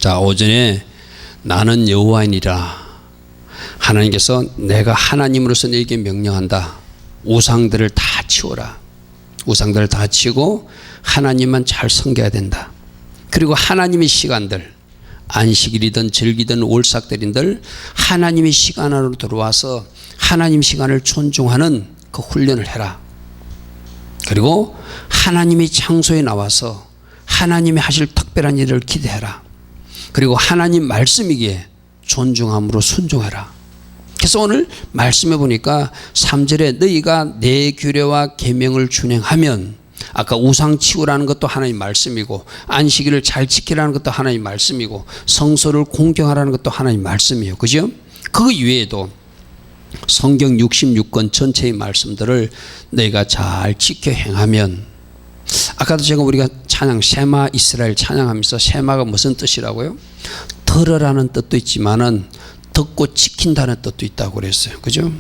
자, 오전에 나는 여호와이니라. 하나님께서 내가 하나님으로서 너에게 명령한다. 우상들을 다 치워라. 우상들을 다 치고 하나님만 잘 섬겨야 된다. 그리고 하나님의 시간들, 안식일이든 절기든 월삭들인들 하나님의 시간 안으로 들어와서 하나님 시간을 존중하는 그 훈련을 해라. 그리고 하나님의 장소에 나와서 하나님이 하실 특별한 일을 기대해라. 그리고 하나님 말씀이기에 존중함으로 순종해라. 그래서 오늘 말씀해 보니까 3절에 너희가 내 규례와 계명을 준행하면, 아까 우상 치우라는 것도 하나님 말씀이고, 안식일을 잘 지키라는 것도 하나님 말씀이고, 성소를 공경하라는 것도 하나님 말씀이에요. 그죠? 그 이외에도 성경 66권 전체의 말씀들을 너희가 잘 지켜 행하면, 아까도 제가 우리가 찬양 쉐마 이스라엘 찬양하면서 쉐마가 무슨 뜻이라고요? 들으라는 뜻도 있지만은 듣고 지킨다는 뜻도 있다고 그랬어요. 그죠?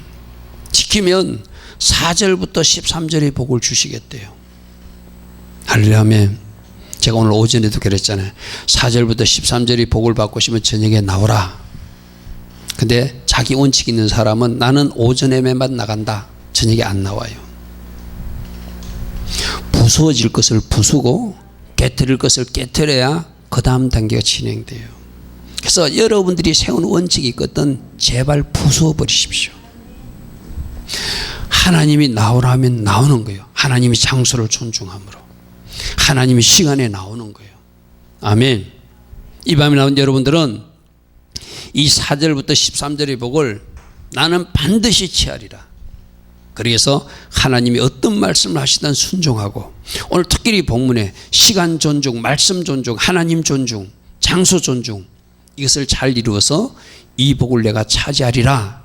지키면 4절부터 13절의 복을 주시겠대요. 할렐루야. 제가 오늘 오전에도 그랬잖아요. 4절부터 13절의 복을 받고 싶으면 저녁에 나오라. 근데 자기 원칙 있는 사람은 나는 오전에만 나간다. 저녁에 안 나와요. 부수어질 것을 부수고 깨트릴 것을 깨트려야 그 다음 단계가 진행돼요. 그래서 여러분들이 세운 원칙이 있거든 제발 부수어 버리십시오. 하나님이 나오라면 나오는 거예요. 하나님이 장소를 존중함으로, 하나님이 시간에 나오는 거예요. 아멘. 이 밤에 나온 여러분들은 이 4절부터 13절의 복을 나는 반드시 취하리라. 그래서 하나님이 어떤 말씀을 하시든 순종하고, 오늘 특별히 본문에 시간 존중, 말씀 존중, 하나님 존중, 장소 존중, 이것을 잘 이루어서 이 복을 내가 차지하리라.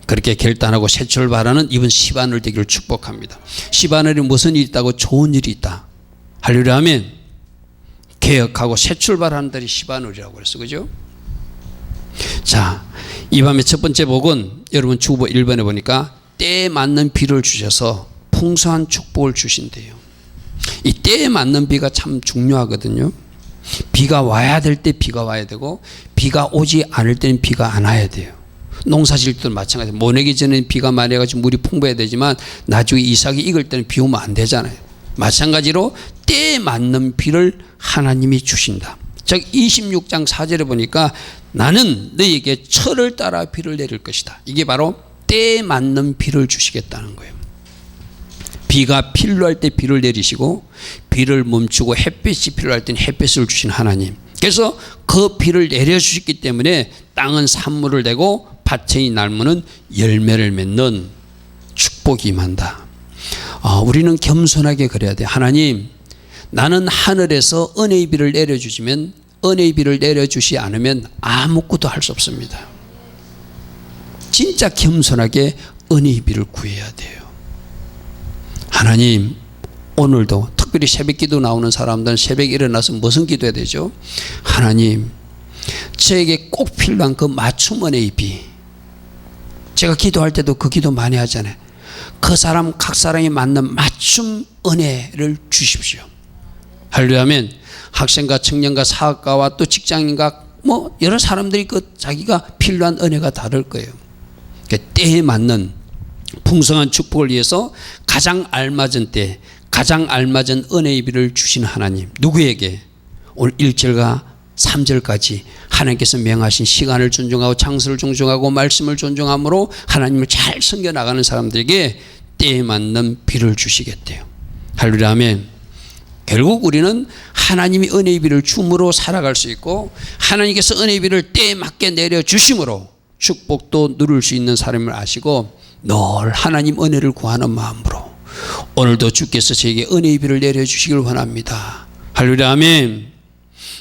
그렇게 결단하고 새 출발하는 이번 시바늘 되기를 축복합니다. 시바늘이 무슨 일이 있다고? 좋은 일이 있다. 할렐루야 아멘. 개혁하고 새 출발하는 날이 시바늘이라고 그랬어. 그죠? 자, 이 밤의 첫 번째 복은 여러분 주보 1번에 보니까 때에 맞는 비를 주셔서 풍성한 축복을 주신대요. 이 때에 맞는 비가 참 중요하거든요. 비가 와야 될 때 비가 와야 되고, 비가 오지 않을 때는 비가 안 와야 돼요. 농사질 때도 마찬가지예요. 모내기 전에 비가 많이 와가지고 물이 풍부해야 되지만 나중에 이삭이 익을 때는 비 오면 안 되잖아요. 마찬가지로 때에 맞는 비를 하나님이 주신다. 즉 26장 4절에 보니까 나는 너희에게 철을 따라 비를 내릴 것이다. 이게 바로 때에 맞는 비를 주시겠다는 거예요. 비가 필요할 때 비를 내리시고, 비를 멈추고 햇빛이 필요할 때는 햇빛을 주신 하나님. 그래서 그 비를 내려주셨기 때문에 땅은 산물을 내고 밭의 나무는 열매를 맺는 축복이 임한다. 우리는 겸손하게 그래야 돼. 하나님, 나는 하늘에서 은혜의 비를 내려주시면, 은혜의 비를 내려주시 않으면 아무것도 할 수 없습니다. 진짜 겸손하게 은혜의 비를 구해야 돼요. 하나님, 오늘도 특별히 새벽 기도 나오는 사람들은 새벽에 일어나서 무슨 기도해야 되죠? 하나님, 저에게 꼭 필요한 그 맞춤 은혜의 비. 제가 기도할 때도 그 기도 많이 하잖아요. 그 사람 각 사람이 맞는 맞춤 은혜를 주십시오. 할렐루야 아멘. 학생과 청년과 사학가와 또 직장인과 뭐 여러 사람들이 그 자기가 필요한 은혜가 다를 거예요. 때에 맞는 풍성한 축복을 위해서 가장 알맞은 때, 가장 알맞은 은혜의 비를 주시는 하나님, 누구에게? 오늘 1절과 3절까지 하나님께서 명하신 시간을 존중하고 장소를 존중하고 말씀을 존중함으로 하나님을 잘 섬겨나가는 사람들에게 때에 맞는 비를 주시겠대요. 할렐루야 아멘. 결국 우리는 하나님이 은혜의 비를 줌으로 살아갈 수 있고, 하나님께서 은혜의 비를 때에 맞게 내려주심으로 축복도 누릴 수 있는 사람을 아시고, 늘 하나님 은혜를 구하는 마음으로 오늘도 주께서 저에게 은혜의 비를 내려주시길 원합니다. 할렐루야 아멘.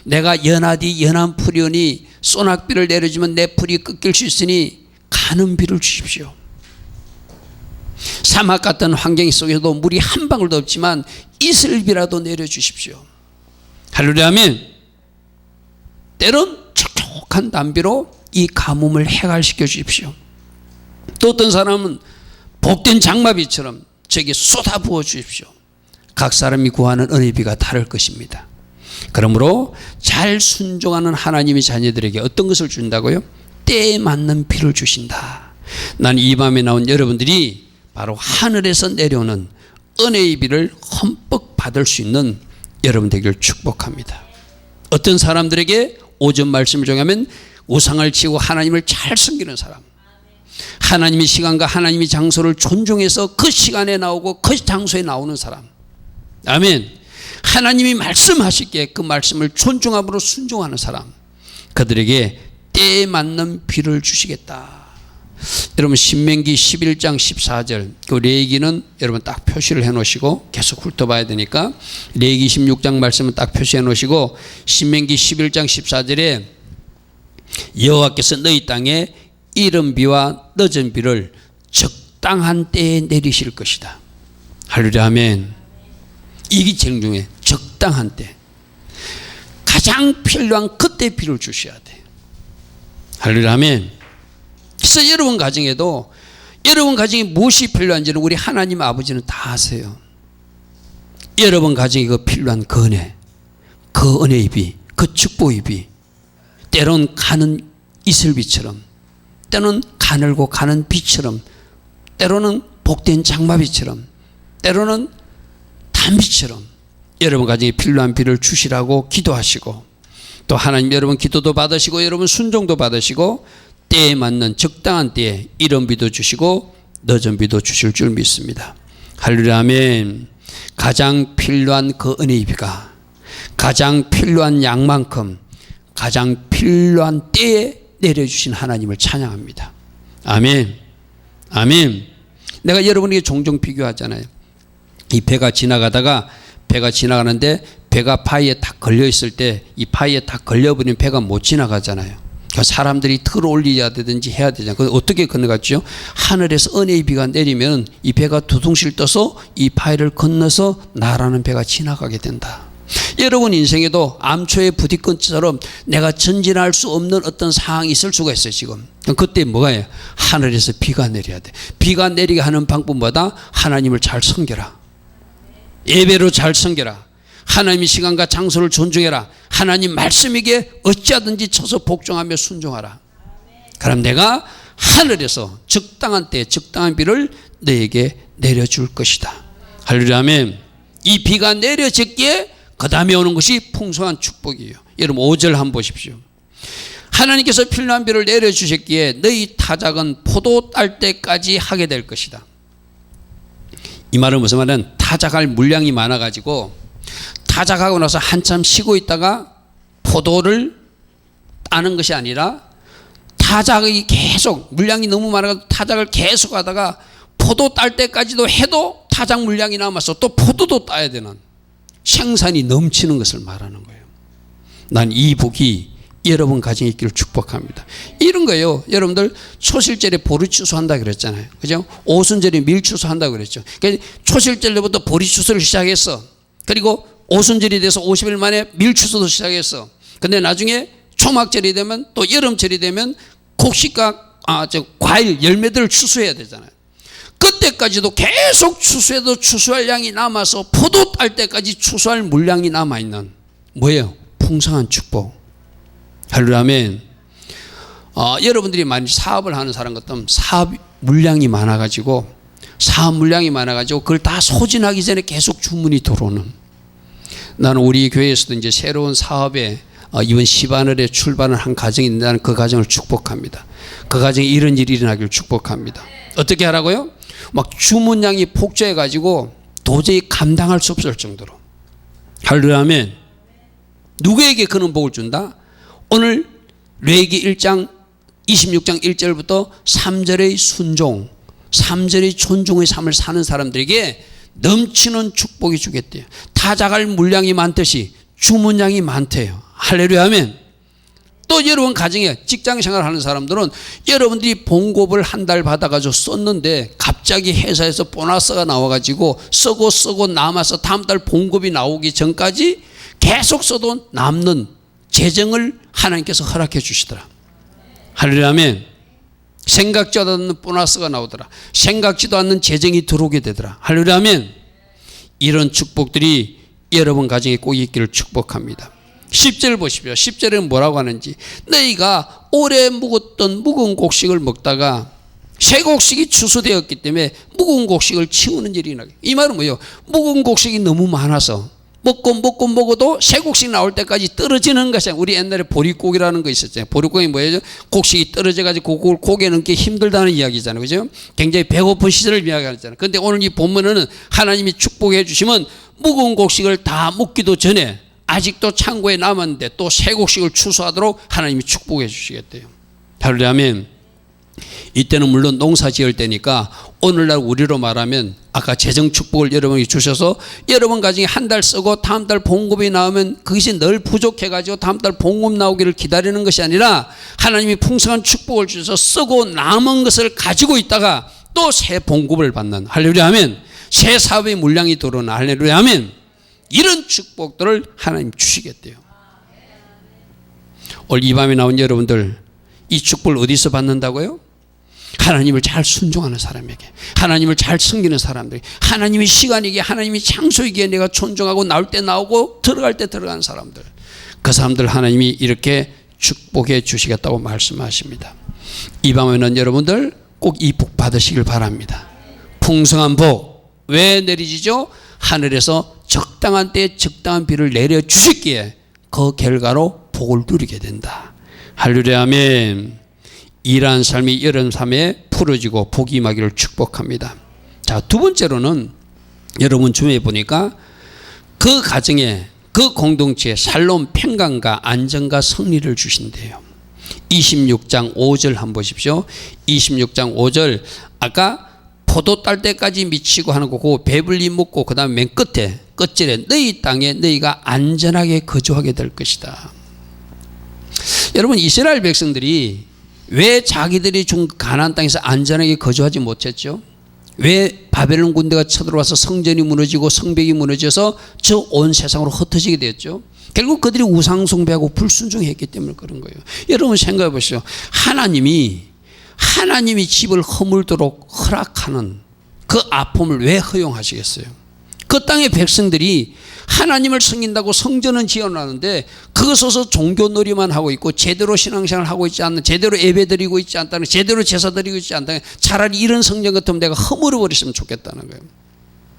내가 연하디 연한 풀이 오니 소낙비를 내려주면 내 풀이 꺾일 수 있으니 가는 비를 주십시오. 사막 같은 환경 속에서도 물이 한 방울도 없지만 이슬비라도 내려주십시오. 할렐루야 아멘. 때론 촉촉한 담비로 이 가뭄을 해갈시켜 주십시오. 또 어떤 사람은 복된 장마비처럼 저에게 쏟아 부어 주십시오. 각 사람이 구하는 은혜비가 다를 것입니다. 그러므로 잘 순종하는 하나님의 자녀들에게 어떤 것을 준다고요? 때에 맞는 비를 주신다. 난 이 밤에 나온 여러분들이 바로 하늘에서 내려오는 은혜의 비를 흠뻑 받을 수 있는 여러분 되기를 축복합니다. 어떤 사람들에게 오전 말씀을 정하면 우상을 치고 하나님을 잘 섬기는 사람, 하나님의 시간과 하나님의 장소를 존중해서 그 시간에 나오고 그 장소에 나오는 사람, 아멘. 하나님이 말씀하시기에 그 말씀을 존중함으로 순종하는 사람, 그들에게 때에 맞는 비를 주시겠다. 여러분 신명기 11장 14절 그 레위기는 여러분 딱 표시를 해 놓으시고 계속 훑어봐야 되니까 레위기 16장 말씀은 딱 표시해 놓으시고 신명기 11장 14절에 여호와께서 너희 땅에 이른 비와 늦은 비를 적당한 때에 내리실 것이다. 할렐루야 아멘. 이게 제일 중요해. 적당한 때, 가장 필요한 그때 비를 주셔야 돼. 할렐루야 아멘. 그래서 여러분 가정에도 여러분 가정에 무엇이 필요한지는 우리 하나님 아버지는 다 아세요. 여러분 가정에 그 필요한 그 은혜, 그 은혜의 비, 그 축복의 비, 때론 가는 이슬비처럼, 때로는 가늘고 가는 비처럼, 때로는 복된 장마비처럼, 때로는 단비처럼 여러분 가정에 필요한 비를 주시라고 기도하시고, 또 하나님 여러분 기도도 받으시고 여러분 순종도 받으시고 때에 맞는 적당한 때에 이른 비도 주시고 늦은 비도 주실 줄 믿습니다. 할렐루야 아멘. 가장 필요한 그 은혜의 비가 가장 필요한 양만큼 가장 필요한 때에 내려주신 하나님을 찬양합니다. 아멘. 아멘. 내가 여러분에게 종종 비교하잖아요. 이 배가 지나가는데 배가 바위에 딱 걸려 있을 때 이 바위에 딱 걸려버리면 배가 못 지나가잖아요. 그러니까 사람들이 틀어 올려야 되든지 해야 되잖아요. 그래서 어떻게 건너갔죠? 하늘에서 은혜의 비가 내리면 이 배가 두둥실 떠서 이 바위를 건너서 나라는 배가 지나가게 된다. 여러분 인생에도 암초에 부딪건처럼 내가 전진할 수 없는 어떤 상황이 있을 수가 있어요. 지금 그때 뭐가요? 하늘에서 비가 내려야 돼. 비가 내리게 하는 방법마다 하나님을 잘 섬겨라. 예배로 잘 섬겨라. 하나님의 시간과 장소를 존중해라. 하나님 말씀에게 어찌하든지 쳐서 복종하며 순종하라. 그럼 내가 하늘에서 적당한 때 적당한 비를 너에게 내려줄 것이다. 할렐루야 아멘. 이 비가 내려졌기에 그 다음에 오는 것이 풍성한 축복이에요. 여러분 5절 한번 보십시오. 하나님께서 필요한 비를 내려주셨기에 너희 타작은 포도 딸 때까지 하게 될 것이다. 이 말은 무슨 말이냐면 타작할 물량이 많아가지고 타작하고 나서 한참 쉬고 있다가 포도를 따는 것이 아니라 타작이 계속 물량이 너무 많아가지고 타작을 계속 하다가 포도 딸 때까지도 해도 타작 물량이 남아서 또 포도도 따야 되는 생산이 넘치는 것을 말하는 거예요. 난 이 복이 여러분 가정에 있기를 축복합니다. 이런 거예요. 여러분들 초실절에 보리추수 한다 그랬잖아요. 그죠? 오순절에 밀추수 한다고 그랬죠. 그러니까 초실절부터 보리추수를 시작했어. 그리고 오순절이 돼서 50일 만에 밀추수도 시작했어. 근데 나중에 초막절이 되면 또 여름철이 되면 곡식과 과일 열매들을 추수해야 되잖아요. 그때까지도 계속 추수해도 추수할 양이 남아서 포도 딸 때까지 추수할 물량이 남아있는 뭐예요? 풍성한 축복. 할렐루야 아멘. 여러분들이 만약 사업을 하는 사람 같으면 사업 물량이 많아가지고 그걸 다 소진하기 전에 계속 주문이 들어오는. 나는 우리 교회에서도 이제 새로운 사업에 이번 시바늘에 출발을 한 가정이 있는데 나는 그 가정을 축복합니다. 그 가정에 이런 일이 일어나기를 축복합니다. 어떻게 하라고요? 막 주문량이 폭주해가지고 도저히 감당할 수 없을 정도로. 할렐루야 아멘. 누구에게 그런 복을 준다? 오늘 레위기 1장 26장 1절부터 3절의 순종, 3절의 존중의 삶을 사는 사람들에게 넘치는 축복이 주겠대요. 타작할 물량이 많듯이 주문량이 많대요. 할렐루야 아멘. 또 여러분 가정에 직장생활 하는 사람들은 여러분들이 봉급을 한 달 받아가지고 썼는데 갑자기 회사에서 보너스가 나와가지고 쓰고 남아서 다음 달 봉급이 나오기 전까지 계속 써도 남는 재정을 하나님께서 허락해 주시더라. 할렐루야 아멘. 생각지도 않는 보너스가 나오더라. 생각지도 않는 재정이 들어오게 되더라. 할렐루야 아멘. 이런 축복들이 여러분 가정에 꼭 있기를 축복합니다. 10절 보십시오. 10절에는 뭐라고 하는지, 너희가 오래 묵었던 묵은 곡식을 먹다가 새 곡식이 추수되었기 때문에 묵은 곡식을 치우는 일이 나게. 이 말은 뭐예요? 묵은 곡식이 너무 많아서 먹어도 새 곡식 나올 때까지 떨어지는 것이, 우리 옛날에 보릿고기라는 거 있었잖아요. 보릿고기 뭐예요? 곡식이 떨어져 가지고 그걸 고개 넣기 힘들다는 이야기잖아요. 그죠? 굉장히 배고픈 시절을 이야기하잖아요. 그런데 오늘 이 본문에는 하나님이 축복해 주시면 묵은 곡식을 다 묵기도 전에 아직도 창고에 남았는데 또 새 곡식을 추수하도록 하나님이 축복해 주시겠대요. 할렐루야. 이때는 물론 농사 지을 때니까 오늘날 우리로 말하면 아까 재정 축복을 여러분이 주셔서 여러분 가정에 한 달 쓰고 다음 달 봉급이 나오면 그것이 늘 부족해 가지고 다음 달 봉급 나오기를 기다리는 것이 아니라 하나님이 풍성한 축복을 주셔서 쓰고 남은 것을 가지고 있다가 또 새 봉급을 받는, 할렐루야 하면 새 사업의 물량이 들어오는, 할렐루야 하면 이런 축복들을 하나님 주시겠대요. 오늘 이 밤에 나온 여러분들, 이 축복을 어디서 받는다고요? 하나님을 잘 순종하는 사람에게, 하나님을 잘 섬기는 사람들에게, 하나님의 시간이기에, 하나님의 장소이기에 내가 존중하고 나올 때 나오고 들어갈 때 들어가는 사람들, 그 사람들 하나님이 이렇게 축복해 주시겠다고 말씀하십니다. 이 밤에는 여러분들 꼭 이 복 받으시길 바랍니다. 풍성한 복 왜 내리지죠? 하늘에서 적당한 때에 적당한 비를 내려주시기에 그 결과로 복을 누리게 된다. 할렐루야 아멘. 일하는 삶이 여러분 삶에 풀어지고 복이 임하기를 축복합니다. 자, 두 번째로는 여러분 주변에 보니까 그 가정에, 그 공동체에 살로운 평강과 안정과 승리를 주신대요. 26장 5절 한번 보십시오. 26장 5절, 아까 포도 딸 때까지 미치고 하는 거고 배불리 먹고 그 다음에 맨 끝절에 너희 땅에 너희가 안전하게 거주하게 될 것이다. 여러분, 이스라엘 백성들이 왜 자기들이 준 가나안 땅에서 안전하게 거주하지 못했죠? 왜 바벨론 군대가 쳐들어와서 성전이 무너지고 성벽이 무너져서 저 온 세상으로 흩어지게 되었죠? 결국 그들이 우상 숭배하고 불순종했기 때문에 그런 거예요. 여러분 생각해 보시죠. 하나님이 집을 허물도록 허락하는 그 아픔을 왜 허용하시겠어요? 그 땅의 백성들이 하나님을 섬긴다고 성전은 지어놨는데 그것에서 종교놀이만 하고 있고 제대로 신앙생활을 하고 있지 않는, 제대로 예배드리고 있지 않다는, 제대로 제사드리고 있지 않다는, 차라리 이런 성전 같으면 내가 허물어버렸으면 좋겠다는 거예요.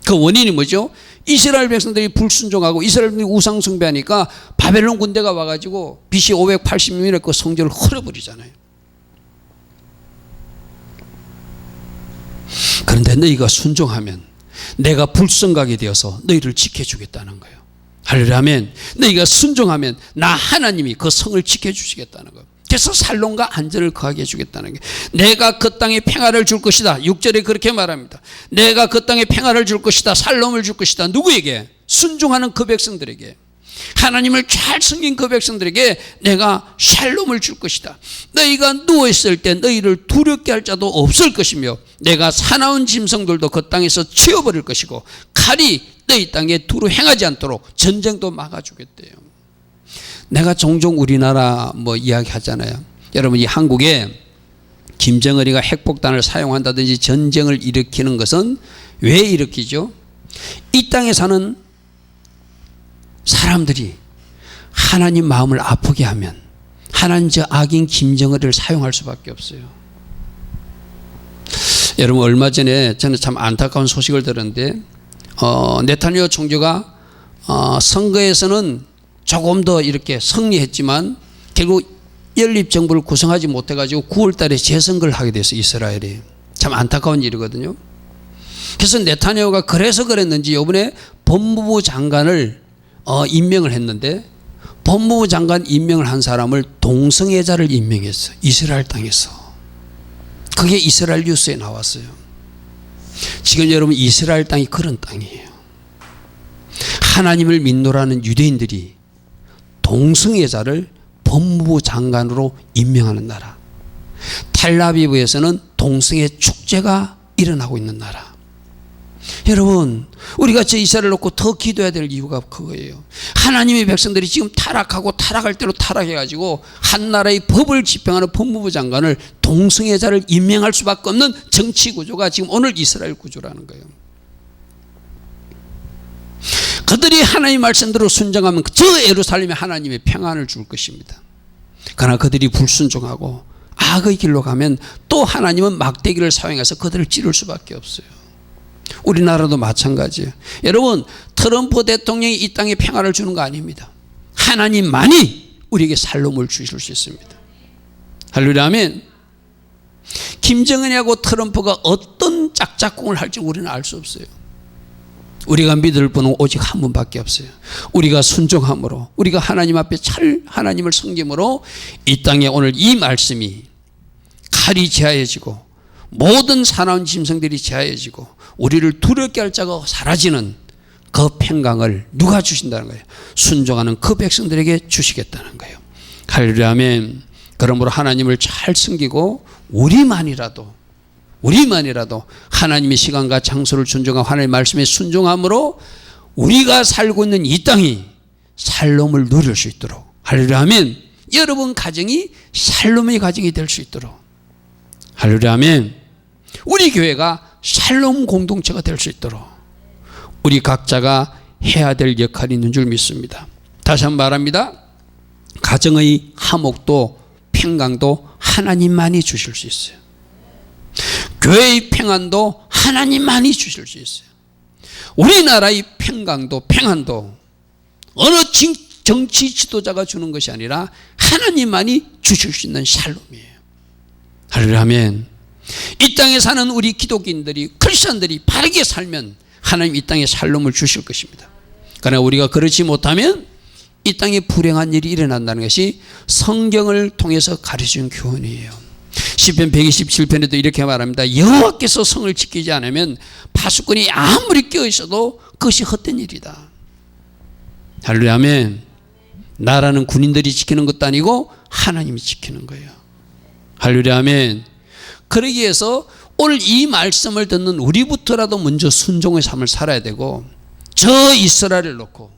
그 원인이 뭐죠? 이스라엘 백성들이 불순종하고 이스라엘 백성들이 우상 숭배하니까 바벨론 군대가 와가지고 BC 580년에 그 성전을 헐어버리잖아요. 그런데 너희가 순종하면 내가 불성각이 되어서 너희를 지켜주겠다는 거예요. 할렐루야 아멘. 너희가 순종하면 나 하나님이 그 성을 지켜주시겠다는 거예요. 그래서 살롱과 안전을 거하게 해주겠다는 거예요. 내가 그 땅에 평화를 줄 것이다. 6절에 그렇게 말합니다. 내가 그 땅에 평화를 줄 것이다. 살롬을 줄 것이다. 누구에게? 순종하는 그 백성들에게. 하나님을 잘 섬긴 그 백성들에게 내가 샬롬을 줄 것이다. 너희가 누워있을 때 너희를 두렵게 할 자도 없을 것이며 내가 사나운 짐승들도 그 땅에서 치워버릴 것이고 칼이 너희 땅에 두루 행하지 않도록 전쟁도 막아주겠대요. 내가 종종 우리나라 이야기하잖아요. 여러분, 이 한국에 김정은이가 핵폭탄을 사용한다든지 전쟁을 일으키는 것은 왜 일으키죠? 이 땅에 사는 사람들이 하나님 마음을 아프게 하면 하나님 저 악인 김정은을 사용할 수밖에 없어요. 여러분, 얼마 전에 저는 참 안타까운 소식을 들었는데 네타냐후 총리가 선거에서는 조금 더 이렇게 승리했지만 결국 연립정부를 구성하지 못해가지고 9월 달에 재선거를 하게 됐어요. 이스라엘이. 참 안타까운 일이거든요. 그래서 네타냐후가 그래서 그랬는지 이번에 법무부 장관을 임명을 했는데 법무부 장관 임명을 한 사람을 동성애자를 임명했어요. 이스라엘 땅에서. 그게 이스라엘 뉴스에 나왔어요. 지금 여러분, 이스라엘 땅이 그런 땅이에요. 하나님을 믿노라는 유대인들이 동성애자를 법무부 장관으로 임명하는 나라. 텔아비브에서는 동성애 축제가 일어나고 있는 나라. 여러분, 우리가 저 이스라엘을 놓고 더 기도해야 될 이유가 그거예요. 하나님의 백성들이 지금 타락하고 타락할 대로 타락해가지고 한 나라의 법을 집행하는 법무부 장관을 동성애자를 임명할 수밖에 없는 정치 구조가 지금 오늘 이스라엘 구조라는 거예요. 그들이 하나님의 말씀대로 순종하면 저 예루살렘에 하나님의 평안을 줄 것입니다. 그러나 그들이 불순종하고 악의 길로 가면 또 하나님은 막대기를 사용해서 그들을 찌를 수밖에 없어요. 우리나라도 마찬가지예요. 여러분, 트럼프 대통령이 이 땅에 평안을 주는 거 아닙니다. 하나님만이 우리에게 살롬을 주실 수 있습니다. 할렐루야, 아멘. 김정은하고 트럼프가 어떤 짝짝꿍을 할지 우리는 알 수 없어요. 우리가 믿을 분은 오직 한 분밖에 없어요. 우리가 순종함으로, 우리가 하나님 앞에 하나님을 섬김으로 이 땅에 오늘 이 말씀이 칼이 제하여지고 모든 사나운 짐승들이 제하여지고 우리를 두렵게 할 자가 사라지는 그 평강을 누가 주신다는 거예요? 순종하는 그 백성들에게 주시겠다는 거예요. 할렐루야, 아멘. 그러므로 하나님을 잘 섬기고 우리만이라도 하나님의 시간과 장소를 존중하고 하나님의 말씀에 순종함으로 우리가 살고 있는 이 땅이 살롬을 누릴 수 있도록, 할렐루야, 아멘. 여러분 가정이 살롬의 가정이 될 수 있도록, 할렐루야, 아멘. 우리 교회가 살롬 공동체가 될 수 있도록 우리 각자가 해야 될 역할이 있는 줄 믿습니다. 다시 한번 말합니다. 가정의 화목도 평강도 하나님만이 주실 수 있어요. 교회의 평안도 하나님만이 주실 수 있어요. 우리나라의 평강도 평안도 어느 정치 지도자가 주는 것이 아니라 하나님만이 주실 수 있는 샬롬이에요. 할렐루야, 아멘. 이 땅에 사는 우리 기독인들이, 크리스천들이 바르게 살면 하나님 이 땅에 샬롬을 주실 것입니다. 그러나 우리가 그렇지 못하면 이 땅에 불행한 일이 일어난다는 것이 성경을 통해서 가르치는 교훈이에요. 시편 127편에도 이렇게 말합니다. 여호와께서 성을 지키지 않으면 파수꾼이 아무리 껴 있어도 그것이 헛된 일이다. 할렐루야, 아멘. 나라는 군인들이 지키는 것도 아니고 하나님이 지키는 거예요. 할렐루야, 아멘. 그러기 위해서 오늘 이 말씀을 듣는 우리부터라도 먼저 순종의 삶을 살아야 되고, 저 이스라엘을 놓고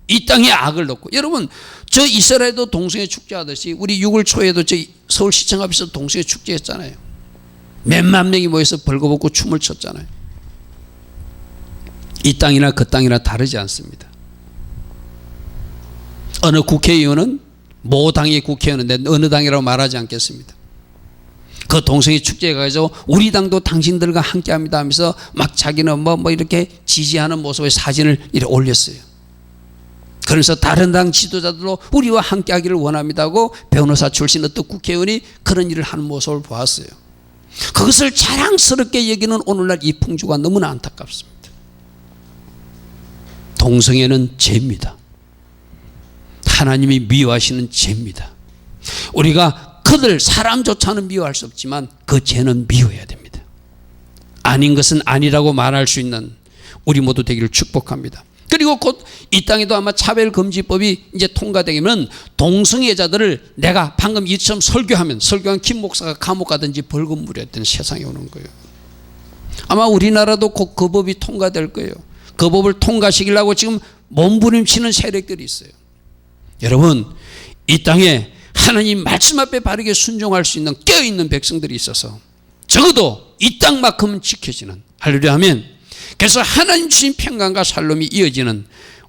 이 땅에 악을 놓고, 여러분 저 이스라엘도 동성애 축제하듯이 우리 6월 초에도 저 서울시청 앞에서 동성애 축제했잖아요. 몇만 명이 모여서 벌거벗고 춤을 췄잖아요. 이 땅이나 그 땅이나 다르지 않습니다. 어느 국회의원은, 모 당의 국회의원은 어느 당이라고 말하지 않겠습니다. 그 동성애 축제에 가서 우리 당도 당신들과 함께합니다 하면서 막 자기는 뭐 이렇게 지지하는 모습의 사진을 이렇게 올렸어요. 그래서 다른 당 지도자들도 우리와 함께하기를 원합니다 하고 변호사 출신 어떤 국회의원이 그런 일을 하는 모습을 보았어요. 그것을 자랑스럽게 여기는 오늘날 이 풍조가 너무나 안타깝습니다. 동성애는 죄입니다. 하나님이 미워하시는 죄입니다. 우리가 그들 사람조차는 미워할 수 없지만 그 죄는 미워해야 됩니다. 아닌 것은 아니라고 말할 수 있는 우리 모두 되기를 축복합니다. 그리고 곧 이 땅에도 아마 차별금지법이 이제 통과되면 동성애자들을 내가 방금 이처럼 설교한 김 목사가 감옥 가든지 벌금 물었던 세상에 오는 거예요. 아마 우리나라도 곧 그 법이 통과될 거예요. 그 법을 통과시키려고 지금 몸부림치는 세력들이 있어요. 여러분, 이 땅에 하나님 말씀 앞에 바르게 순종할 수 있는 깨어있는 백성들이 있어서 적어도 이 땅만큼은 지켜지는, 할렐루야, 아멘. 그래서 하나님 주신 평강과 살롬이 이어지는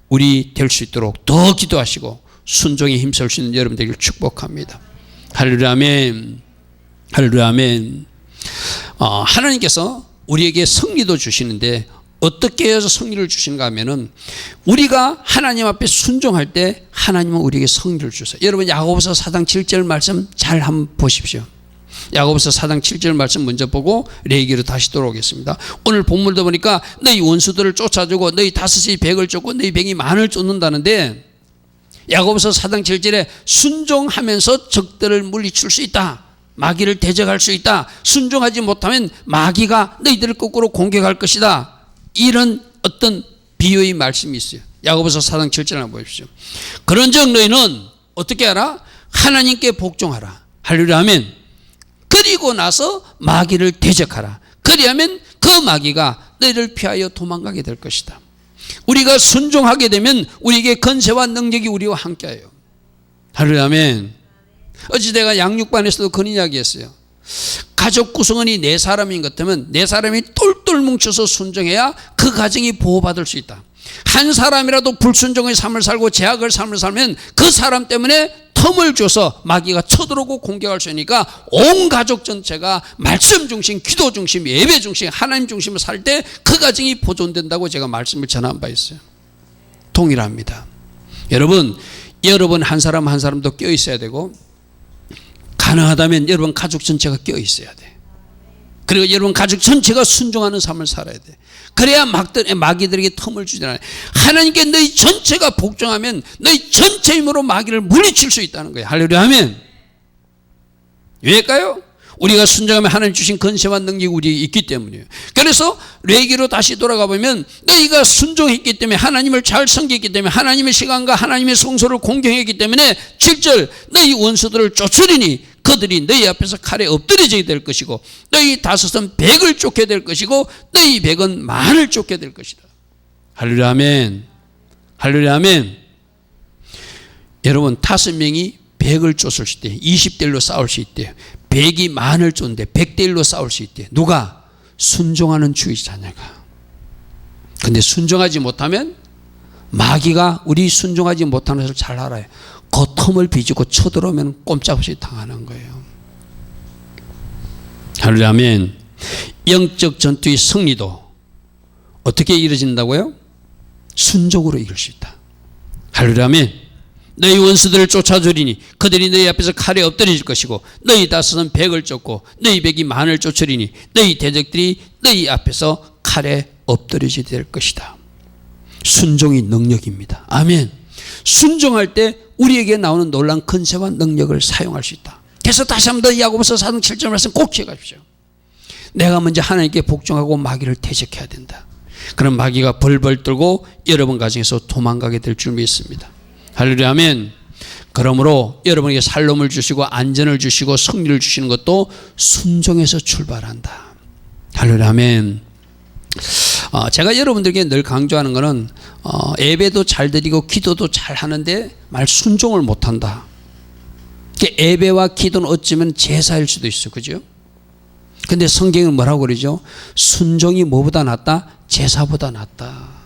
우리 될 수 있도록 더 기도하시고 순종에 힘쓸 수 있는 여러분 되기를 축복합니다. 할렐루야, 아멘. 할렐루야, 아멘. 하나님께서 우리에게 승리도 주시는데 어떻게 해서 승리를 주시는가 하면은 우리가 하나님 앞에 순종할 때 하나님은 우리에게 승리를 주세요. 여러분 야고보서 4장 7절 말씀 잘 한번 보십시오. 야고보서 4장 7절 말씀 먼저 보고 레위기로 다시 돌아오겠습니다. 오늘 본문도 보니까 너희 원수들을 쫓아주고 너희 다섯이 백을 쫓고 너희 백이 만을 쫓는다는데, 야고보서 4장 7절에 순종하면서 적들을 물리칠 수 있다, 마귀를 대적할 수 있다, 순종하지 못하면 마귀가 너희들을 거꾸로 공격할 것이다, 이런 어떤 비유의 말씀이 있어요. 야고보서 4장 7절 한번 보십시오. 그런즉 너희는 어떻게 하라? 하나님께 복종하라. 할렐루야, 아멘. 그리고 나서 마귀를 대적하라. 그리하면 그 마귀가 너희를 피하여 도망가게 될 것이다. 우리가 순종하게 되면 우리에게 건세와 능력이 우리와 함께해요. 할렐루야, 아멘. 어제 내가 양육반에서도 그런 이야기 했어요. 가족 구성원이 4사람인 것 같으면 4사람이 똘똘 뭉쳐서 순종해야 그 가정이 보호받을 수 있다. 한 사람이라도 불순종의 삶을 살고 죄악의 삶을 살면 그 사람 때문에 틈을 줘서 마귀가 쳐들어오고 공격할 수 있으니까 온 가족 전체가 말씀 중심, 기도 중심, 예배 중심, 하나님 중심을 살 때 그 가정이 보존된다고 제가 말씀을 전한 바 있어요. 동일합니다. 여러분 한 사람 한 사람도 껴 있어야 되고, 가능하다면 여러분 가족 전체가 껴 있어야 돼. 그리고 여러분 가족 전체가 순종하는 삶을 살아야 돼. 그래야 마귀들에게 틈을 주지 않아요. 하나님께 너희 전체가 복종하면 너희 전체 힘으로 마귀를 물리칠 수 있다는 거예요. 할렐루야 아멘. 왜일까요? 우리가 순종하면 하나님 주신 권세와 능력이 우리에게 있기 때문이에요. 그래서 레위기로 다시 돌아가 보면 너희가 순종했기 때문에, 하나님을 잘 섬겼기 때문에, 하나님의 시간과 하나님의 성소를 공경했기 때문에 7절 너희 원수들을 쫓으리니 그들이 너희 앞에서 칼에 엎드려지게 될 것이고, 너희 다섯은 백을 쫓게 될 것이고, 너희 백은 만을 쫓게 될 것이다. 할렐루야 아멘. 할렐루야 아멘. 여러분 5명이 100을 쫓을 수 있대요. 20대 1로 싸울 수 있대요. 100이 만을 쫓는데 100대 1로 싸울 수 있대요. 누가? 순종하는 주의 자녀가. 근데 순종하지 못하면 마귀가 우리 순종하지 못하는 것을 잘 알아요. 그 틈을 비지고 쳐들어오면 꼼짝없이 당하는 거예요. 할렐루야 아멘. 영적 전투의 승리도 어떻게 이루어진다고요? 순종으로 이룰 수 있다. 할렐루야 아멘. 너희 원수들을 쫓아주리니 그들이 너희 앞에서 칼에 엎드려질 것이고, 너희 다섯은 백을 쫓고 너희 백이 만을 쫓으리니 너희 대적들이 너희 앞에서 칼에 엎드려지게 될 것이다. 순종이 능력입니다. 아멘. 순종할 때 우리에게 나오는 놀라운 권세와 능력을 사용할 수 있다. 그래서 다시 한번 더 야고보서 4장 7절 말씀 꼭 기억하십시오. 내가 먼저 하나님께 복종하고 마귀를 대적해야 된다. 그럼 마귀가 벌벌 떨고 여러분 가정에서 도망가게 될 줄 믿습니다. 할렐루야 아멘. 그러므로 여러분에게 살롬을 주시고 안전을 주시고 승리를 주시는 것도 순종에서 출발한다. 할렐루야 아멘. 제가 여러분들에게 늘 강조하는 것은 예배도 잘 드리고 기도도 잘 하는데 말 순종을 못한다. 예배와 기도는 어쩌면 제사일 수도 있어요. 그죠? 근데 성경은 뭐라고 그러죠? 순종이 뭐보다 낫다? 제사보다 낫다.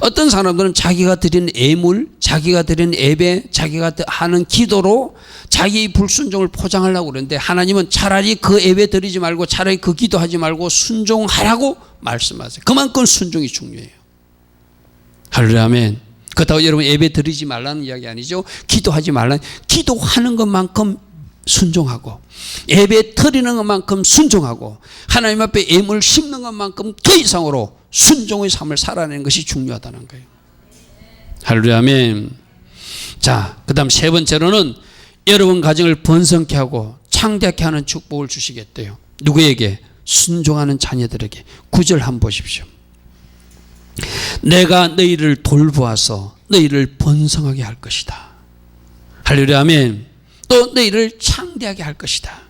어떤 사람들은 자기가 드리는 예물, 자기가 드리는 예배, 자기가 하는 기도로 자기의 불순종을 포장하려고 그러는데, 하나님은 차라리 그 예배 드리지 말고 차라리 그 기도하지 말고 순종하라고 말씀하세요. 그만큼 순종이 중요해요. 할렐루야 아멘. 그렇다고 여러분 예배 드리지 말라는 이야기 아니죠. 기도하지 말라는, 기도하는 것만큼 순종하고 예배 드리는 것만큼 순종하고 하나님 앞에 예물 심는 것만큼 더 이상으로 순종의 삶을 살아내는 것이 중요하다는 거예요. 할렐루야 아멘. 자, 그 다음 세 번째로는 여러분 가정을 번성케 하고 창대하게 하는 축복을 주시겠대요. 누구에게? 순종하는 자녀들에게. 9절 한번 보십시오. 내가 너희를 돌보아서 너희를 번성하게 할 것이다. 할렐루야 아멘. 또 너희를 창대하게 할 것이다.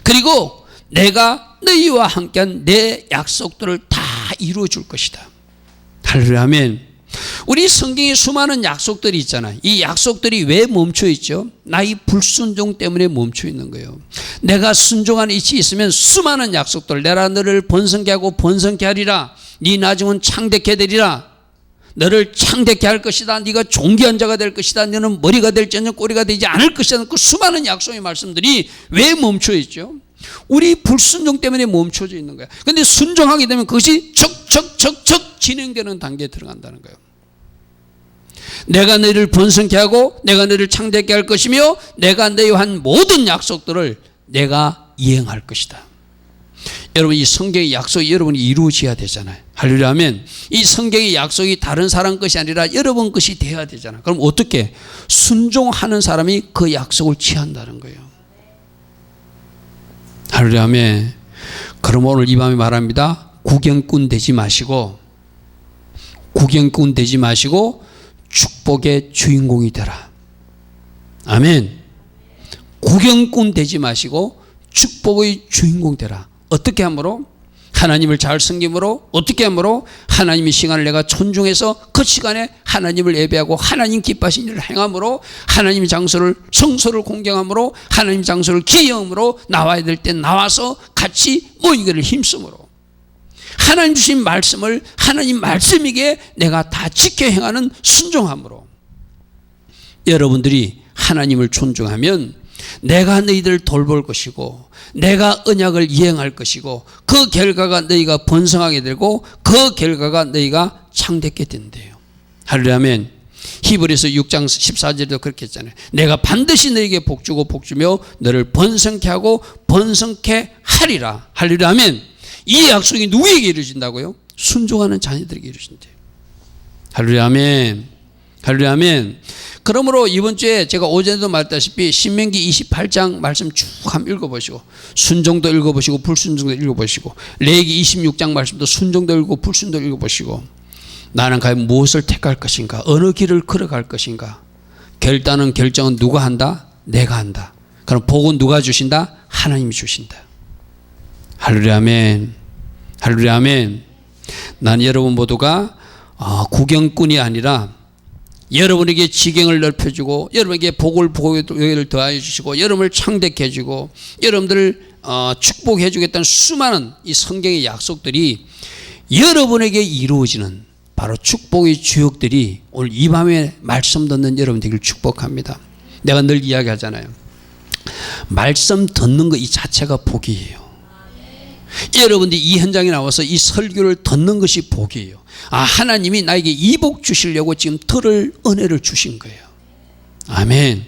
그리고 내가 너희와 함께한 내 약속들을 다 이루어 줄 것이다. 할렐루야 아멘. 우리 성경에 수많은 약속들이 있잖아요. 이 약속들이 왜 멈춰 있죠? 나의 불순종 때문에 멈춰 있는 거예요. 내가 순종하는 이치 있으면 수많은 약속들, 내가 너를 번성케 하고 번성케 하리라, 네 나중은 창대케 되리라, 너를 창대케 할 것이다, 네가 존귀한 자가 될 것이다, 너는 머리가 될지언정 꼬리가 되지 않을 것이다. 그 수많은 약속의 말씀들이 왜 멈춰 있죠? 우리 불순종 때문에 멈춰져 있는 거야. 그런데 순종하게 되면 그것이 척척척척 진행되는 단계에 들어간다는 거예요. 내가 너희를 번성케 하고 내가 너희를 창대케 할 것이며 내가 너희와 한 모든 약속들을 내가 이행할 것이다. 여러분, 이 성경의 약속이 여러분이 이루어져야 되잖아요. 할렐루야 아멘. 이 성경의 약속이 다른 사람 것이 아니라 여러분 것이 되어야 되잖아요. 그럼 어떻게? 순종하는 사람이 그 약속을 취한다는 거예요. 할렐루야 아멘. 그럼 오늘 이 밤에 말합니다. 구경꾼 되지 마시고 축복의 주인공이 되라. 아멘. 구경꾼 되지 마시고 축복의 주인공 되라. 어떻게 함으로? 하나님을 잘 섬김으로. 어떻게 함으로? 하나님의 시간을 내가 존중해서 그 시간에 하나님을 예배하고 하나님 기뻐하신 일을 행함으로, 하나님의 장소를, 성소를 공경함으로, 하나님 장소를 기여함으로, 나와야 될 때 나와서 같이 모이기를 힘쓰므로. 하나님 주신 말씀을 하나님 말씀이기에 내가 다 지켜 행하는 순종함으로 여러분들이 하나님을 존중하면 내가 너희들을 돌볼 것이고 내가 언약을 이행할 것이고 그 결과가 너희가 번성하게 되고 그 결과가 너희가 창대케 된대요. 할렐루야 아멘. 히브리서 6장 14절에도 그렇게 했잖아요. 내가 반드시 너에게 복주고 복주며 너를 번성케 하고 번성케 하리라. 할렐루야 아멘. 이 약속이 누구에게 이루어진다고요? 순종하는 자녀들에게 이루어진대요. 할렐루야 아멘. 할렐루야 아멘. 그러므로 이번 주에 제가 오전에도 말했다시피 신명기 28장 말씀 쭉 한번 읽어보시고 순종도 읽어보시고 불순종도 읽어보시고 레위기 26장 말씀도 순종도 읽고 불순종도 읽어보시고 나는 과연 무엇을 택할 것인가? 어느 길을 걸어갈 것인가? 결정은 누가 한다? 내가 한다. 그럼 복은 누가 주신다? 하나님이 주신다. 할렐루야 아멘. 할렐루야 아멘. 난 여러분 모두가 구경꾼이 아니라 여러분에게 지경을 넓혀주고 여러분에게 복을 더하여 주시고 여러분을 창대케 해주고 여러분들을 축복해 주겠다는 수많은 이 성경의 약속들이 여러분에게 이루어지는 바로 축복의 주역들이 오늘 이 밤에 말씀 듣는 여러분 되기를 축복합니다. 내가 늘 이야기하잖아요. 말씀 듣는 것 이 자체가 복이에요. 여러분들이 이 현장에 나와서 이 설교를 듣는 것이 복이에요. 하나님이 나에게 이 복 주시려고 지금 들을 은혜를 주신 거예요. 아멘.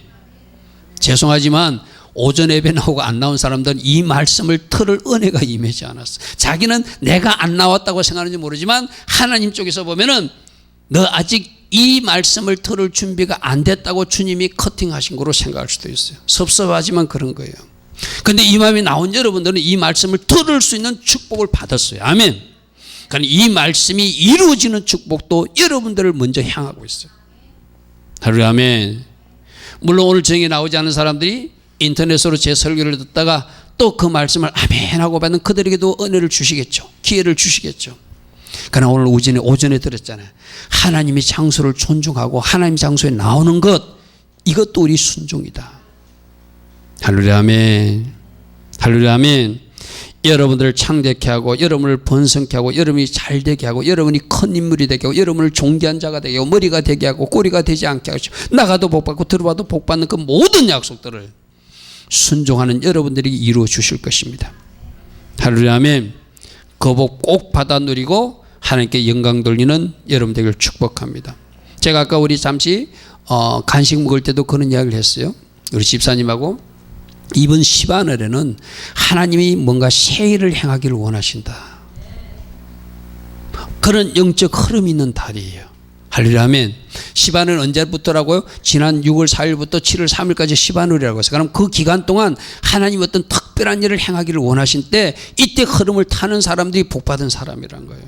죄송하지만 오전 예배 나오고 안 나온 사람들은 이 말씀을 들을 은혜가 임하지 않았어. 자기는 내가 안 나왔다고 생각하는지 모르지만 하나님 쪽에서 보면은 너 아직 이 말씀을 들을 준비가 안 됐다고 주님이 커팅하신 거로 생각할 수도 있어요. 섭섭하지만 그런 거예요. 근데 이 마음이 나온 여러분들은 이 말씀을 들을 수 있는 축복을 받았어요. 아멘. 그러니까 이 말씀이 이루어지는 축복도 여러분들을 먼저 향하고 있어요. 할렐루야 아멘. 물론 오늘 저녁에 나오지 않은 사람들이 인터넷으로 제 설교를 듣다가 또 그 말씀을 아멘 하고 받는 그들에게도 은혜를 주시겠죠. 기회를 주시겠죠. 그러나 오늘 오전에 들었잖아요. 하나님의 장소를 존중하고 하나님 장소에 나오는 것, 이것도 우리 순종이다. 할렐루야 아멘. 할렐루야 아멘. 여러분들을 창대케 하고 여러분을 번성케 하고 여러분이 잘되게 하고 여러분이 큰 인물이 되게 하고 여러분을 존귀한 자가 되게 하고 머리가 되게 하고 꼬리가 되지 않게 하시고 나가도 복받고 들어와도 복받는 그 모든 약속들을 순종하는 여러분들이 이루어 주실 것입니다. 할렐루야 아멘. 그 복 꼭 받아 누리고 하나님께 영광 돌리는 여러분 되기를 축복합니다. 제가 아까 우리 잠시 간식 먹을 때도 그런 이야기를 했어요. 우리 집사님하고 이번 시바늘에는 하나님이 뭔가 새 일을 행하기를 원하신다. 그런 영적 흐름이 있는 달이에요. 할렐루야 아멘. 시바늘 언제부터라고요? 지난 6월 4일부터 7월 3일까지 시바늘이라고 했어요. 그럼 그 기간 동안 하나님 어떤 특별한 일을 행하기를 원하신 때 이때 흐름을 타는 사람들이 복받은 사람이란 거예요.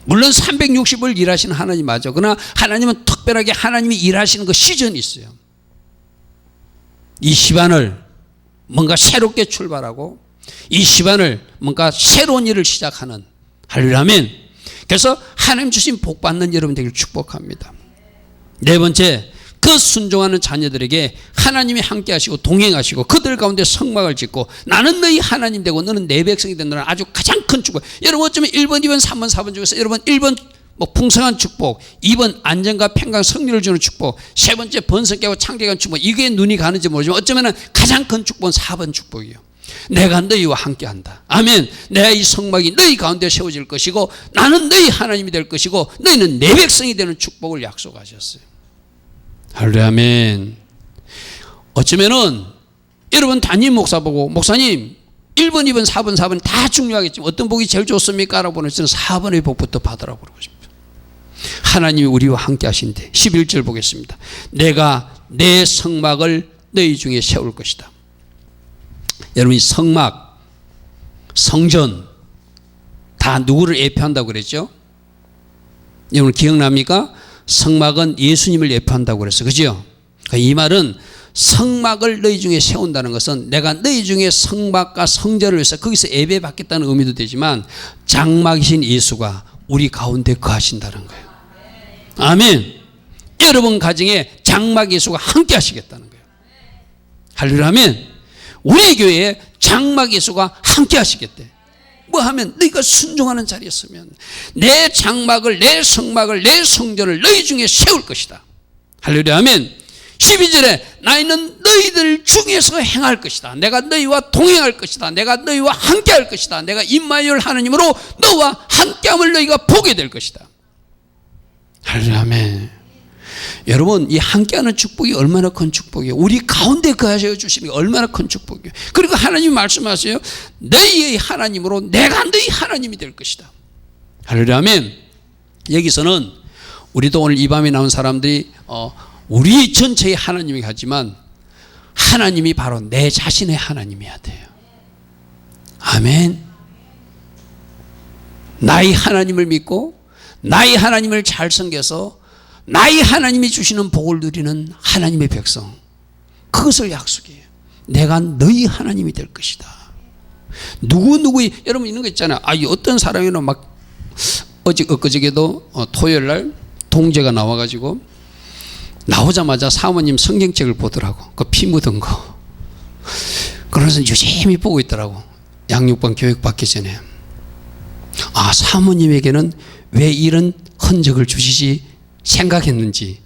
물론 360을 일하시는 하나님 맞아. 그러나 하나님은 특별하게 하나님이 일하시는 그 시즌이 있어요. 이 시반을 뭔가 새롭게 출발하고 이 시반을 뭔가 새로운 일을 시작하는 할렐루야 아멘. 그래서 하나님 주신 복 받는 여러분 되기를 축복합니다. 네 번째, 그 순종하는 자녀들에게 하나님이 함께 하시고 동행하시고 그들 가운데 성막을 짓고 나는 너희 하나님 되고 너는 내 백성이 된다는 아주 가장 큰 축복. 여러분 어쩌면 1번, 2번, 3번, 4번 중에서 여러분 1번 풍성한 축복, 2번 안전과 평강 승리를 주는 축복, 세 번째 번성하고 창대한 축복. 이게 눈이 가는지 모르지만 어쩌면 가장 큰 축복은 4번 축복이에요. 내가 너희와 함께한다. 아멘. 내 이 성막이 너희 가운데 세워질 것이고 나는 너희 하나님이 될 것이고 너희는 내 백성이 되는 축복을 약속하셨어요. 할렐루야 아멘. 어쩌면은 여러분 담임 목사 보고 목사님 1번, 2번, 4번, 4번 다 중요하겠지만 어떤 복이 제일 좋습니까? 라고 보내주는 4번의 복부터 받으라고 그러고 싶어요. 하나님이 우리와 함께 하신데 11절 보겠습니다. 내가 내 성막을 너희 중에 세울 것이다. 여러분이 성막, 성전 다 누구를 예표한다고 그랬죠? 여러분 기억납니까? 성막은 예수님을 예표한다고 그랬어요. 그죠? 이 말은 성막을 너희 중에 세운다는 것은 내가 너희 중에 성막과 성전을 위해서 거기서 예배 받겠다는 의미도 되지만 장막이신 예수가 우리 가운데 거하신다는 거예요. 아멘. 여러분 가정에 장막 예수가 함께 하시겠다는 거예요. 할렐루야 아멘. 우리 교회에 장막 예수가 함께 하시겠대. 뭐 하면 너희가 순종하는 자리에 서면 내 장막을, 내 성막을, 내 성전을 너희 중에 세울 것이다. 할렐루야, 아멘. 12절에 나는 너희들 중에서 행할 것이다. 내가 너희와 동행할 것이다. 내가 너희와 함께할 것이다. 내가 임마누엘 하나님으로 너와 함께함을 너희가 보게 될 것이다. 할렐루야, 아멘. 여러분, 이 함께하는 축복이 얼마나 큰 축복이에요. 우리 가운데 거하셔 주시는 게 얼마나 큰 축복이에요. 그리고 하나님이 말씀하세요. 너희의 하나님으로 내가 너희 하나님이 될 것이다. 할렐루야, 아멘. 여기서는 우리도 오늘 이 밤에 나온 사람들이 우리 전체의 하나님이 하지만 하나님이 바로 내 자신의 하나님이어야 돼요. 아멘. 나의 하나님을 믿고 나의 하나님을 잘 섬겨서 나의 하나님이 주시는 복을 누리는 하나님의 백성, 그것을 약속해요. 내가 너희 하나님이 될 것이다. 누구누구의, 여러분 이런 거 있잖아요. 어떤 사람이는 막 엊그저께도 토요일 날 동재가 나와가지고 나오자마자 사모님 성경책을 보더라고. 그 피 묻은 거. 그러면서 유심히 보고 있더라고. 양육반 교육 받기 전에. 사모님에게는 왜 이런 흔적을 주시지 생각했는지,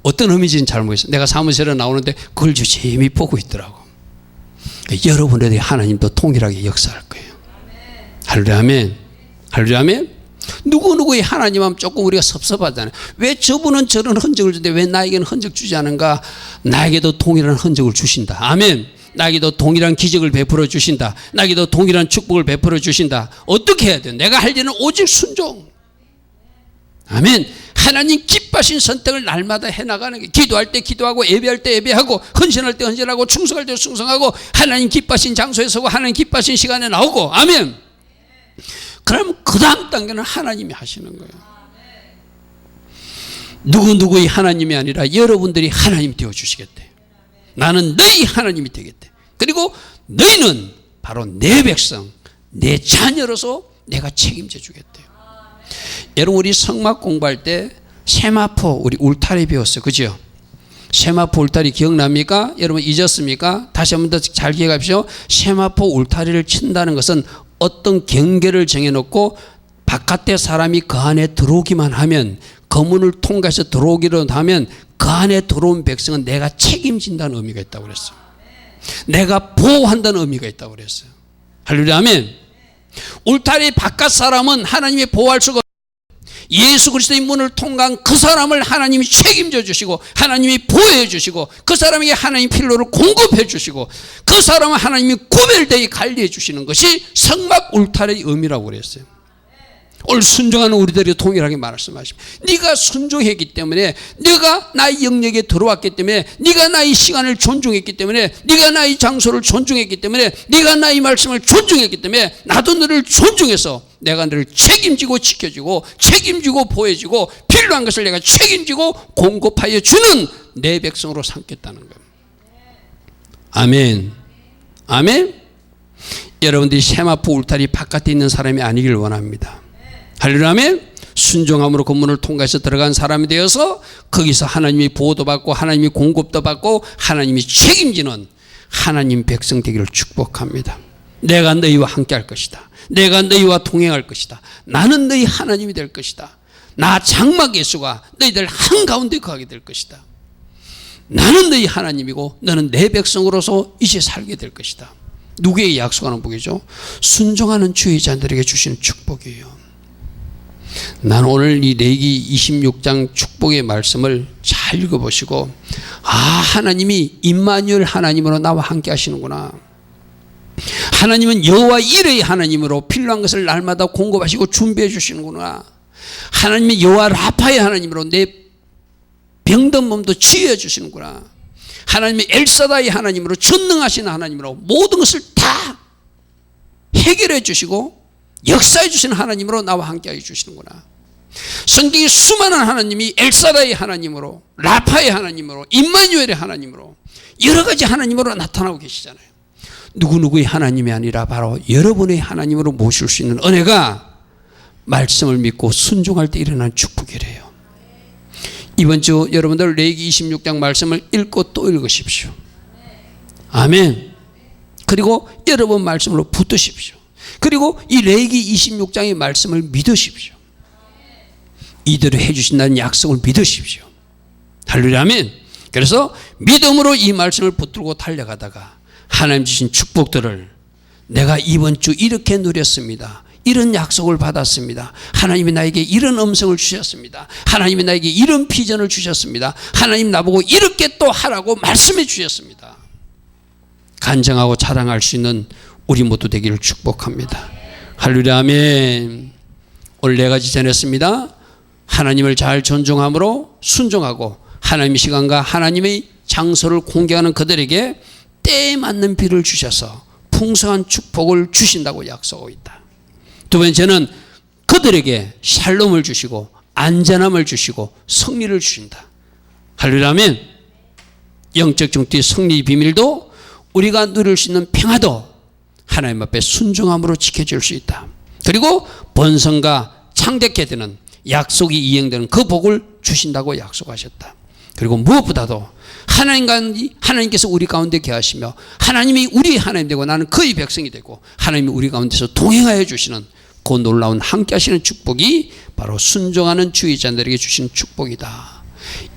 어떤 의미인지는 잘 모르겠어요. 내가 사무실에 나오는데 그걸 유심히 보고 있더라고. 여러분들이 하나님도 동일하게 역사할 거예요. 할렐루야, 아멘. 할렐루야, 아멘. 누구누구의 하나님 하면 조금 우리가 섭섭하잖아요. 왜 저분은 저런 흔적을 주는데 왜 나에게는 흔적 주지 않은가? 나에게도 동일한 흔적을 주신다. 아멘. 나에게도 동일한 기적을 베풀어 주신다. 나에게도 동일한 축복을 베풀어 주신다. 어떻게 해야 돼요? 내가 할 일은 오직 순종. 아멘. 하나님 기뻐하신 선택을 날마다 해나가는 게, 기도할 때 기도하고, 예배할 때 예배하고, 헌신할 때 헌신하고, 충성할 때 충성하고, 하나님 기뻐하신 장소에 서고 하나님 기뻐하신 시간에 나오고. 아멘. 그럼 그 다음 단계는 하나님이 하시는 거예요. 누구누구의 하나님이 아니라 여러분들이 하나님 되어주시겠대. 나는 너희 하나님이 되겠대. 그리고 너희는 바로 내 백성, 내 자녀로서 내가 책임져 주겠대요. 여러분, 우리 성막 공부할 때 세마포, 우리 울타리 배웠어요. 그죠? 세마포 울타리 기억납니까? 여러분 잊었습니까? 다시 한 번 더 잘 기억하십시오. 세마포 울타리를 친다는 것은 어떤 경계를 정해놓고 바깥에 사람이 그 안에 들어오기만 하면, 거문을 통과해서 들어오기로 하면 그 안에 들어온 백성은 내가 책임진다는 의미가 있다고 그랬어요. 내가 보호한다는 의미가 있다고 그랬어요. 할렐루야, 아멘. 울타리 바깥 사람은 하나님이 보호할 수가 없어요. 예수 그리스도의 문을 통과한 그 사람을 하나님이 책임져 주시고, 하나님이 보호해 주시고, 그 사람에게 하나님 필요를 공급해 주시고, 그 사람은 하나님이 구별되게 관리해 주시는 것이 성막 울타리의 의미라고 그랬어요. 오늘 순종하는 우리들이 동일하게 말씀하십니다. 네가 순종했기 때문에, 네가 나의 영역에 들어왔기 때문에, 네가 나의 시간을 존중했기 때문에, 네가 나의 장소를 존중했기 때문에, 네가 나의 말씀을 존중했기 때문에, 나도 너를 존중해서 내가 너를 책임지고 지켜주고 책임지고 보여주고 필요한 것을 내가 책임지고 공급하여 주는 내 백성으로 삼겠다는 겁니다. 아멘. 아멘. 여러분들이 세마포 울타리 바깥에 있는 사람이 아니길 원합니다. 할렐루야, 아멘. 순종함으로 건문을 통과해서 들어간 사람이 되어서 거기서 하나님이 보호도 받고 하나님이 공급도 받고 하나님이 책임지는 하나님 백성 되기를 축복합니다. 내가 너희와 함께 할 것이다. 내가 너희와 동행할 것이다. 나는 너희 하나님이 될 것이다. 나 장막 예수가 너희들 한가운데 거하게 될 것이다. 나는 너희 하나님이고 너는 내 백성으로서 이제 살게 될 것이다. 누구에게 약속하는 복이죠? 순종하는 주의 자들에게 주시는 축복이에요. 나는 오늘 이 레위기 26장 축복의 말씀을 잘 읽어보시고, 하나님이 임마누엘 하나님으로 나와 함께 하시는구나. 하나님은 여호와 이레의 하나님으로 필요한 것을 날마다 공급하시고 준비해 주시는구나. 하나님이 여호와 라파의 하나님으로 내 병든 몸도 치유해 주시는구나. 하나님이 엘사다의 하나님으로, 전능하신 하나님으로 모든 것을 다 해결해 주시고 역사해 주시는 하나님으로 나와 함께 해 주시는구나. 성경에 수많은 하나님이 엘사다의 하나님으로, 라파의 하나님으로, 임마누엘의 하나님으로, 여러 가지 하나님으로 나타나고 계시잖아요. 누구누구의 하나님이 아니라 바로 여러분의 하나님으로 모실 수 있는 은혜가 말씀을 믿고 순종할 때 일어나는 축복이래요. 이번 주 여러분들 레위기 26장 말씀을 읽고 또 읽으십시오. 아멘. 그리고 여러분 말씀으로 붙으십시오. 그리고 이 레위기 26장의 말씀을 믿으십시오. 이대로 해주신다는 약속을 믿으십시오. 할렐루야 아멘. 그래서 믿음으로 이 말씀을 붙들고 달려가다가 하나님 주신 축복들을 내가 이번 주 이렇게 누렸습니다. 이런 약속을 받았습니다. 하나님이 나에게 이런 음성을 주셨습니다. 하나님이 나에게 이런 비전을 주셨습니다. 하나님 나보고 이렇게 또 하라고 말씀해 주셨습니다. 간증하고 자랑할 수 있는 우리 모두 되기를 축복합니다. 할렐루야 아멘. 오늘 네 가지 전했습니다. 하나님을 잘 존중함으로 순종하고 하나님의 시간과 하나님의 장소를 공개하는 그들에게 때에 맞는 비를 주셔서 풍성한 축복을 주신다고 약속하고 있다. 두 번째는 그들에게 샬롬을 주시고 안전함을 주시고 승리를 주신다. 할렐루야 아멘. 영적 정치의 승리 비밀도 우리가 누릴 수 있는 평화도 하나님 앞에 순종함으로 지켜줄 수 있다. 그리고 번성과 창대케 되는 약속이 이행되는 그 복을 주신다고 약속하셨다. 그리고 무엇보다도 하나님께서 우리 가운데 계하시며 하나님이 우리 하나님 되고 나는 그의 백성이 되고 하나님이 우리 가운데서 동행하여 주시는 그 놀라운 함께 하시는 축복이 바로 순종하는 주의자들에게 주시는 축복이다.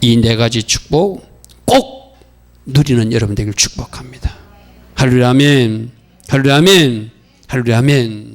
이 네 가지 축복 꼭 누리는 여러분 되기를 축복합니다. 할렐루야 아멘. 할렐루야 아멘. 할렐루야 아멘.